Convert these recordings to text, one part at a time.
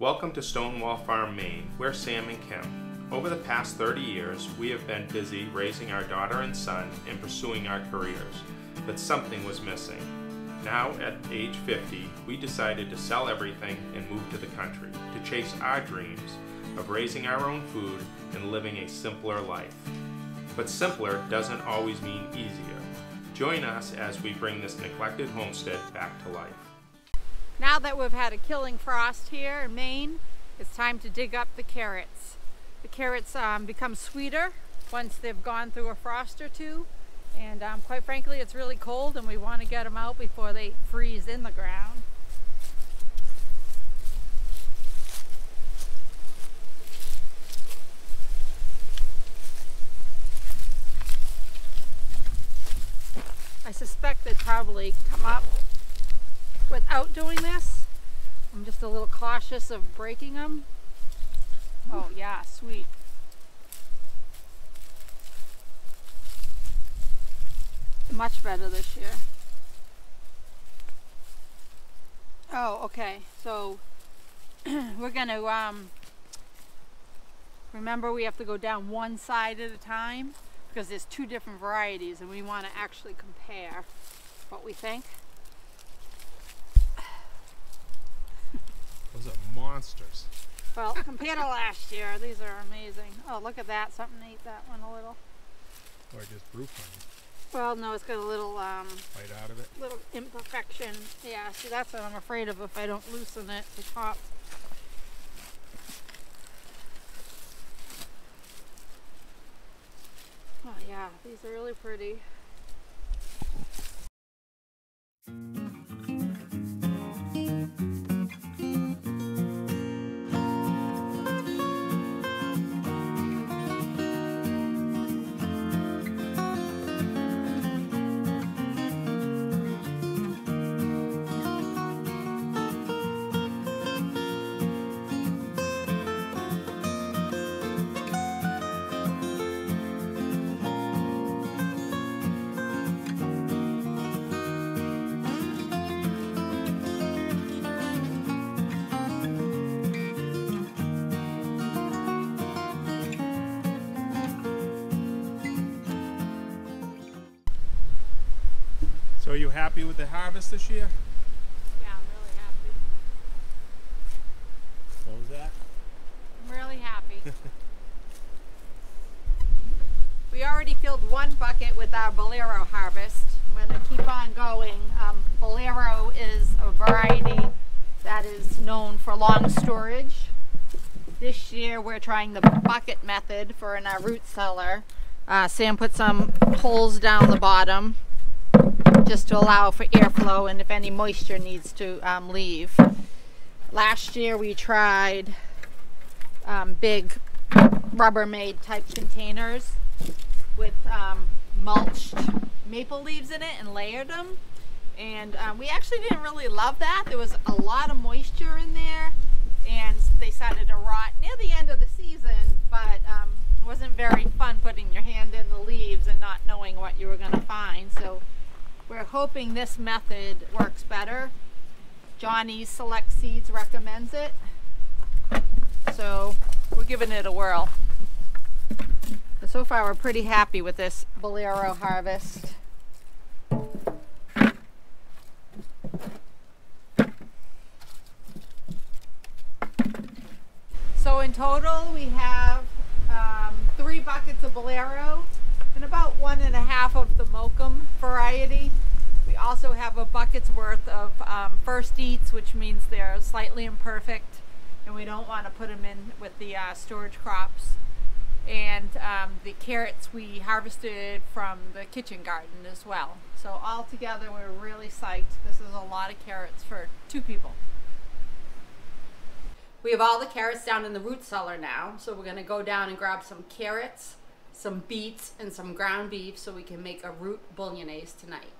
Welcome to Stonewall Farm, Maine. We're Sam and Kim. Over the past 30 years, we have been busy raising our daughter and son and pursuing our careers, but something was missing. Now, at age 50, we decided to sell everything and move to the country to chase our dreams of raising our own food and living a simpler life. But simpler doesn't always mean easier. Join us as we bring this neglected homestead back to life. Now that we've had a killing frost here in Maine, it's time to dig up the carrots. The carrots become sweeter once they've gone through a frost or two, and quite frankly it's really cold and we want to get them out before they freeze in the ground. I suspect they'd probably come up without doing this. I'm just a little cautious of breaking them. Oh yeah, sweet. Much better this year. Oh, okay. So we're gonna remember we have to go down one side at a time because there's two different varieties and we want to actually compare what we think. Those are monsters. Well, compared to last year, these are amazing. Oh, look at that. Something ate that one a little. Or just roof on Well, no, it's got a little bite out of it. little imperfection. Yeah, see, that's what I'm afraid of if I don't loosen it, the top. Oh yeah, these are really pretty. So are you happy with the harvest this year? Yeah, I'm really happy. What was that? I'm really happy. We already filled one bucket with our Bolero harvest. I'm going to keep on going. Bolero is a variety that is known for long storage. This year we're trying the bucket method for in our root cellar. Sam put some holes down the bottom just to allow for airflow and if any moisture needs to leave. Last year we tried big Rubbermaid type containers with mulched maple leaves in it and layered them, and we actually didn't really love that. There was a lot of moisture in there and they started to rot near the end of the season, but it wasn't very fun putting your hand in the leaves and not knowing what you were going to find. So we're hoping this method works better. Johnny's Select Seeds recommends it, so we're giving it a whirl. But so far we're pretty happy with this Bolero harvest. So in total we have 3 buckets of Bolero and about 1.5 of the Mokum variety. We also have a bucket's worth of first eats, which means they're slightly imperfect and we don't want to put them in with the storage crops. And the carrots we harvested from the kitchen garden as well. So all together we're really psyched. This is a lot of carrots for 2 people. We have all the carrots down in the root cellar now, so we're going to go down and grab some carrots, some beets, and some ground beef so we can make a root bolognese tonight.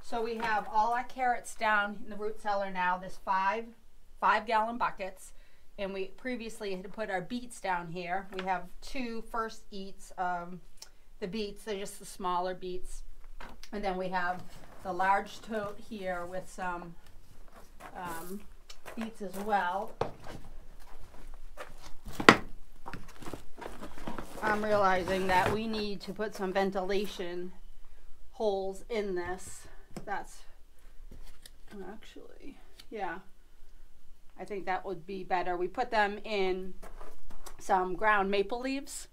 So we have all our carrots down in the root cellar now. There's five gallon buckets. And we previously had to put our beets down here. We have 2 first eats. The beets, they're just the smaller beets. And then we have the large tote here with some beets as well. I'm realizing that we need to put some ventilation holes in this. That's actually, yeah, I think that would be better. We put them in some ground maple leaves,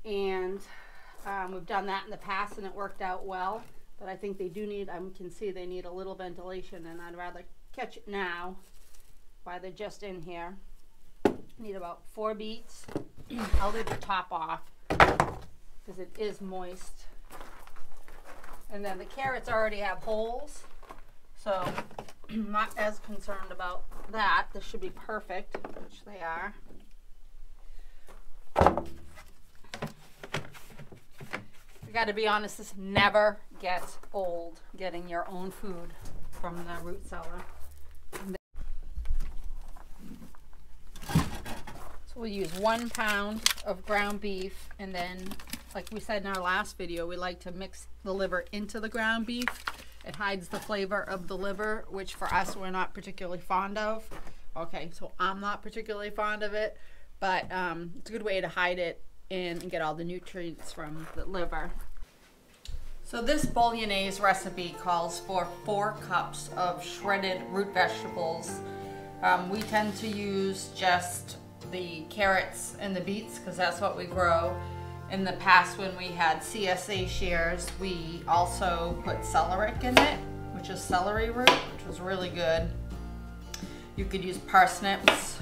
and we've done that in the past and it worked out well, but I think they do need, I can see they need a little ventilation, and I'd rather catch it now while they're just in here. Need about 4 beets. I'll leave the top off because it is moist. And then the carrots already have holes, so I'm not as concerned about that. This should be perfect, which they are. I gotta be honest, this never gets old, getting your own food from the root cellar. So we'll use 1 pound of ground beef, and then, like we said in our last video, we like to mix the liver into the ground beef. It hides the flavor of the liver, which for us we're not particularly fond of. Okay, so I'm not particularly fond of it, but it's a good way to hide it and get all the nutrients from the liver. So this bolognese recipe calls for 4 cups of shredded root vegetables. We tend to use just the carrots and the beets because that's what we grow. In the past, when we had CSA shares, we also put celeric in it, which is celery root, which was really good. You could use parsnips.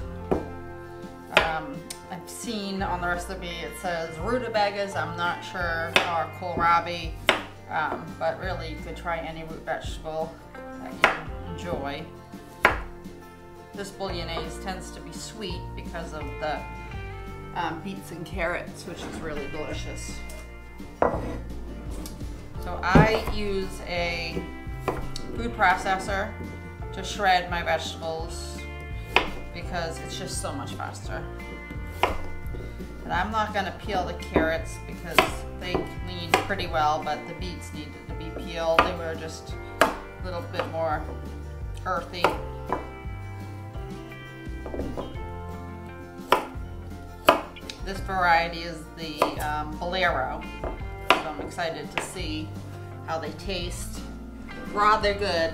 I've seen on the recipe it says rutabagas, I'm not sure, or kohlrabi, but really you could try any root vegetable that you enjoy. This bolognese tends to be sweet because of the beets and carrots, which is really delicious. So I use a food processor to shred my vegetables because it's just so much faster. And I'm not going to peel the carrots because they clean pretty well, but the beets needed to be peeled. They were just a little bit more earthy. This variety is the Bolero, so I'm excited to see how they taste. Raw, they're good.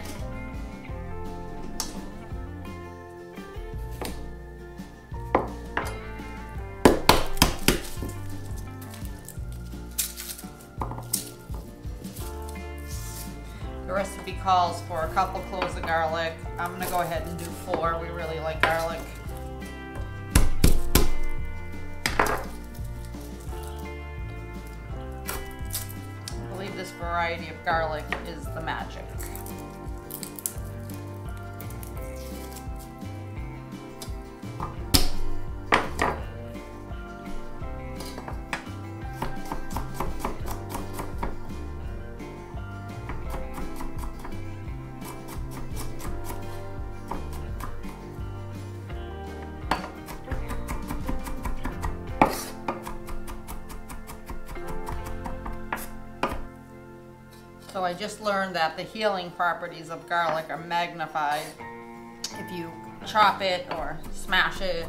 The recipe calls for a couple cloves of garlic. I'm going to go ahead and do 4. We really like garlic. I believe this variety of garlic is the magic. So I just learned that the healing properties of garlic are magnified if you chop it or smash it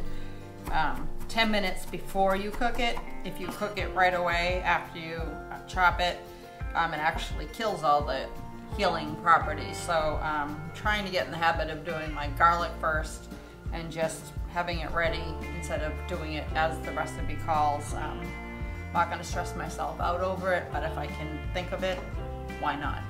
10 minutes before you cook it. If you cook it right away after you chop it, it actually kills all the healing properties. So I'm trying to get in the habit of doing my garlic first and just having it ready instead of doing it as the recipe calls. I'm not going to stress myself out over it, but if I can think of it, why not?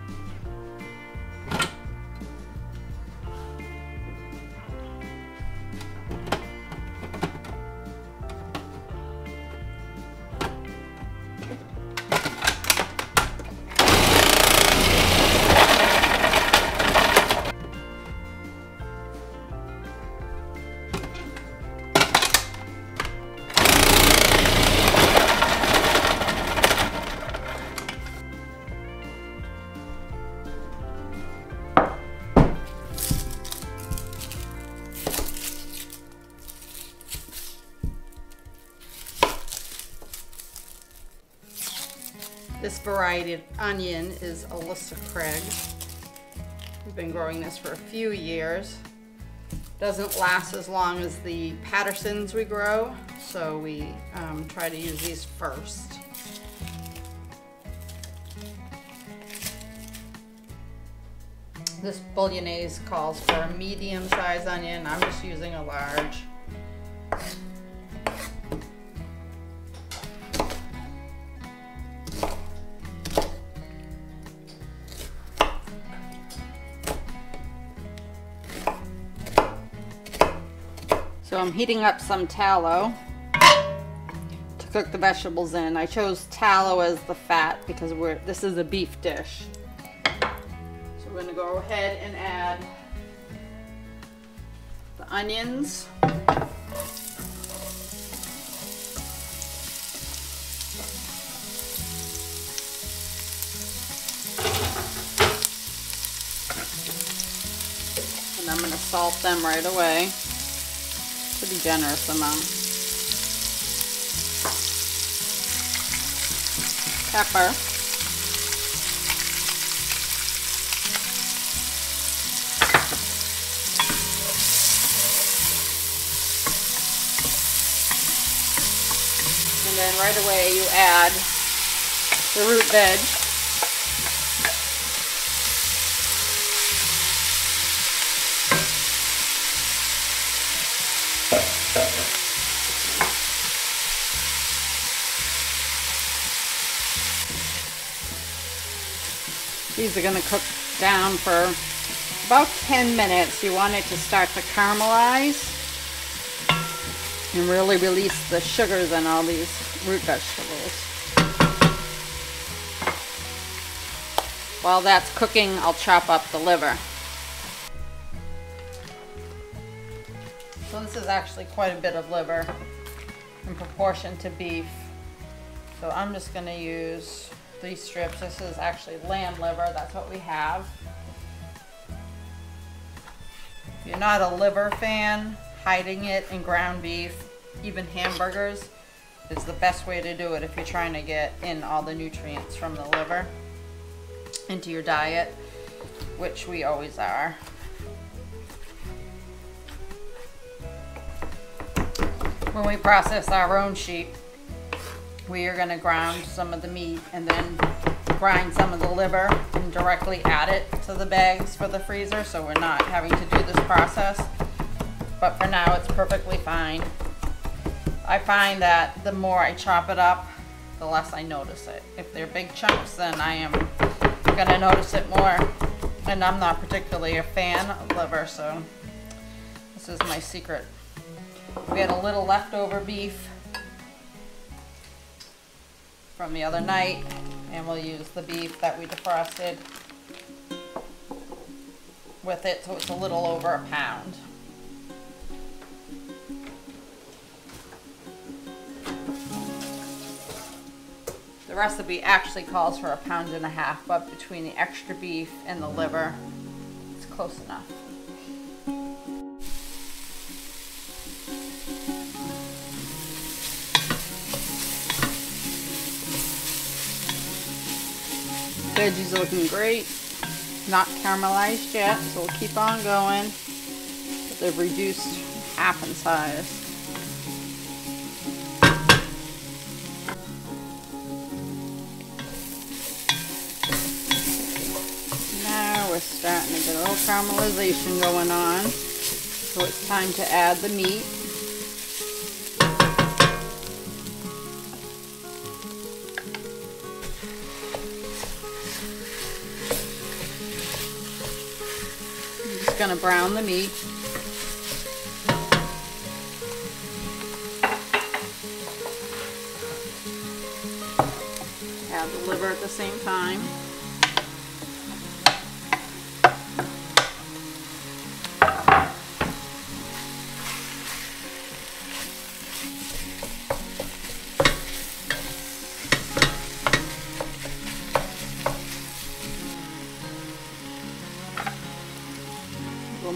variety of onion is Alyssa Craig. We've been growing this for a few years. Doesn't last as long as the Pattersons we grow, so we try to use these first. This bolognese calls for a medium-sized onion. I'm just using a large. So I'm heating up some tallow to cook the vegetables in. I chose tallow as the fat because this is a beef dish. So we're gonna go ahead and add the onions. And I'm gonna salt them right away. Pretty generous amount. Pepper. And then right away you add the root veg. These are going to cook down for about 10 minutes. You want it to start to caramelize and really release the sugars in all these root vegetables. While that's cooking, I'll chop up the liver. So this is actually quite a bit of liver in proportion to beef. So I'm just going to use these strips. This is actually lamb liver. That's what we have. If you're not a liver fan, hiding it in ground beef, even hamburgers, is the best way to do it if you're trying to get in all the nutrients from the liver into your diet, which we always are. When we process our own sheep, we are going to ground some of the meat and then grind some of the liver and directly add it to the bags for the freezer, so we're not having to do this process. But for now, it's perfectly fine. I find that the more I chop it up, the less I notice it. If they're big chunks, then I am going to notice it more. And I'm not particularly a fan of liver, so this is my secret. We had a little leftover beef from the other night, and we'll use the beef that we defrosted with it, so it's a little over a pound. The recipe actually calls for 1.5 pounds, but between the extra beef and the liver, it's close enough. Veggies are looking great. Not caramelized yet, so we'll keep on going. But they've reduced half in size. Now we're starting to get a little caramelization going on. So it's time to add the meat. Going to brown the meat. Add the liver at the same time.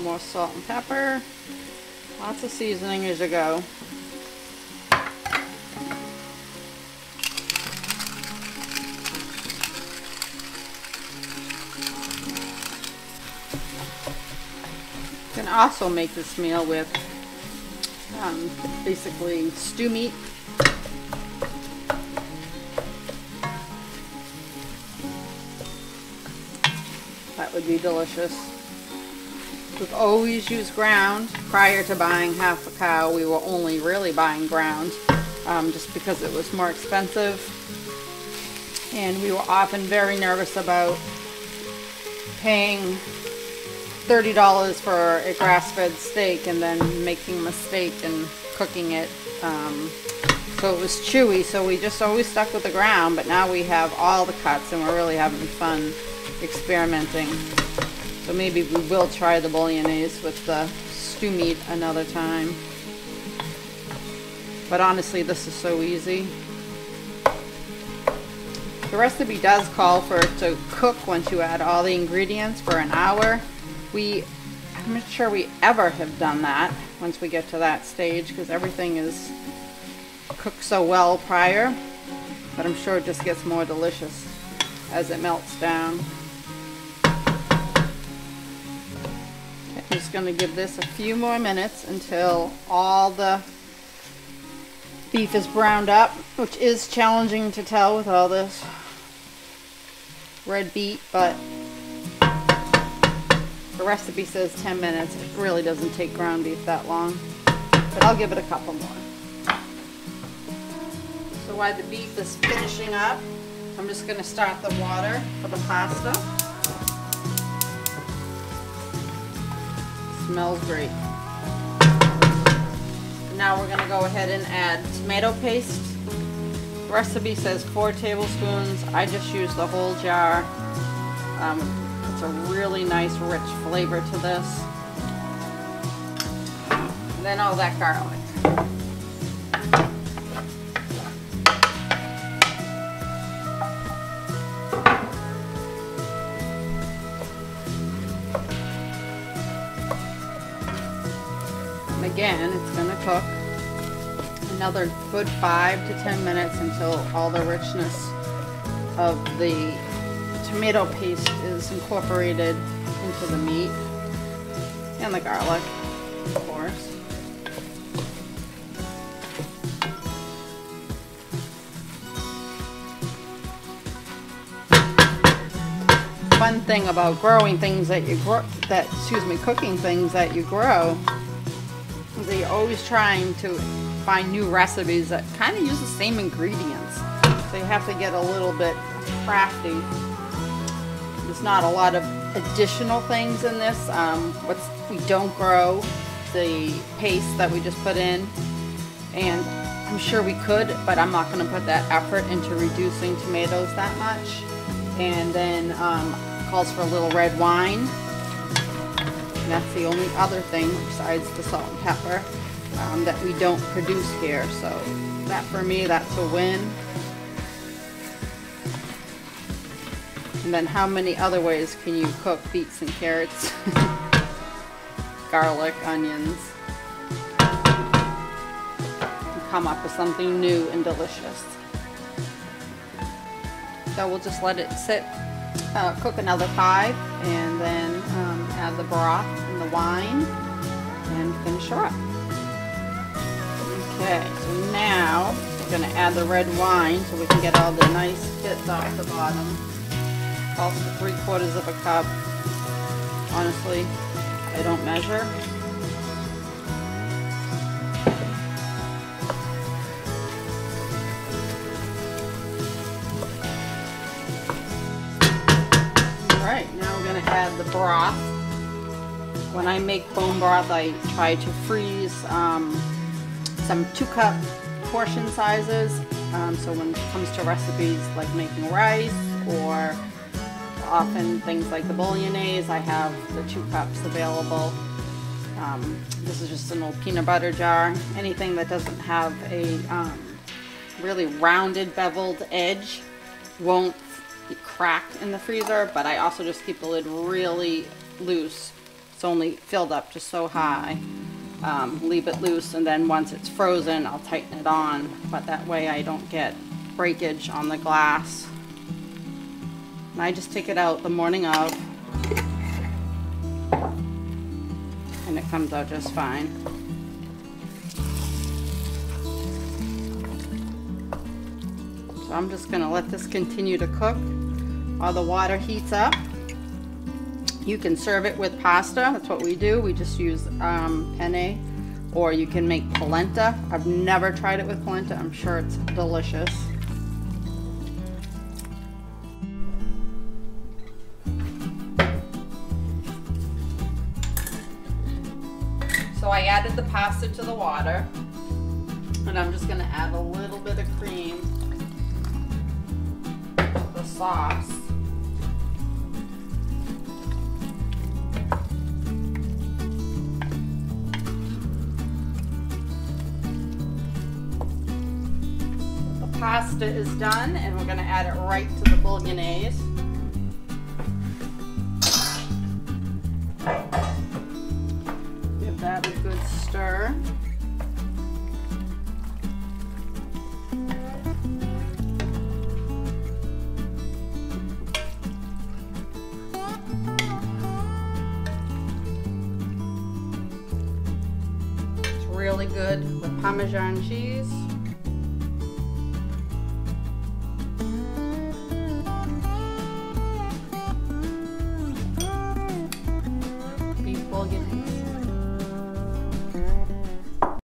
More salt and pepper, lots of seasoning as you go. can also make this meal with basically stew meat. That would be delicious. We've always used ground. Prior to buying half a cow, we were only really buying ground just because it was more expensive. And we were often very nervous about paying $30 for a grass-fed steak and then making a mistake and cooking it so it was chewy. So we just always stuck with the ground, but now we have all the cuts and we're really having fun experimenting. So maybe we will try the bolognese with the stew meat another time. But honestly, this is so easy. The recipe does call for it to cook once you add all the ingredients for an hour. I'm not sure we ever have done that once we get to that stage because everything is cooked so well prior. But I'm sure it just gets more delicious as it melts down. I'm just going to give this a few more minutes until all the beef is browned up, which is challenging to tell with all this red beet, but the recipe says 10 minutes. It really doesn't take ground beef that long, but I'll give it a couple more. So while the beef is finishing up, I'm just going to start the water for the pasta. Smells great. Now we're going to go ahead and add tomato paste. The recipe says 4 tablespoons. I just use the whole jar. It's a really nice rich flavor to this. And then all that garlic. Again, it's going to cook another good 5 to 10 minutes until all the richness of the tomato paste is incorporated into the meat and the garlic, of course. Fun thing about growing things that you grow, cooking things that you grow, is that you're always trying to find new recipes that kind of use the same ingredients. So you have to get a little bit crafty. There's not a lot of additional things in this. We don't grow the paste that we just put in, and I'm sure we could, but I'm not going to put that effort into reducing tomatoes that much. And then calls for a little red wine. And that's the only other thing besides the salt and pepper that we don't produce here. So that, for me, that's a win. And then how many other ways can you cook beets and carrots? Garlic, onions. And come up with something new and delicious. So we'll just let it sit, cook another 5, and then add the broth and the wine and finish her up. Okay, so now we're going to add the red wine so we can get all the nice bits off the bottom. Also 3/4 of a cup. Honestly, I don't measure. Alright, now we're going to add the broth. When I make bone broth, I try to freeze some 2-cup portion sizes. So when it comes to recipes like making rice or often things like the bolognese, I have the 2 cups available. This is just an old peanut butter jar. Anything that doesn't have a really rounded beveled edge won't crack in the freezer, but I also just keep the lid really loose. It's only filled up just so high. Leave it loose, and then once it's frozen, I'll tighten it on, but that way I don't get breakage on the glass. And I just take it out the morning of. and it comes out just fine. So I'm just gonna let this continue to cook while the water heats up. You can serve it with pasta, that's what we do. We just use penne, or you can make polenta. I've never tried it with polenta. I'm sure it's delicious. So I added the pasta to the water, and I'm just gonna add a little bit of cream, the sauce. The pasta is done, and we're gonna add it right to the bolognese. Give that a good stir. It's really good with Parmesan cheese.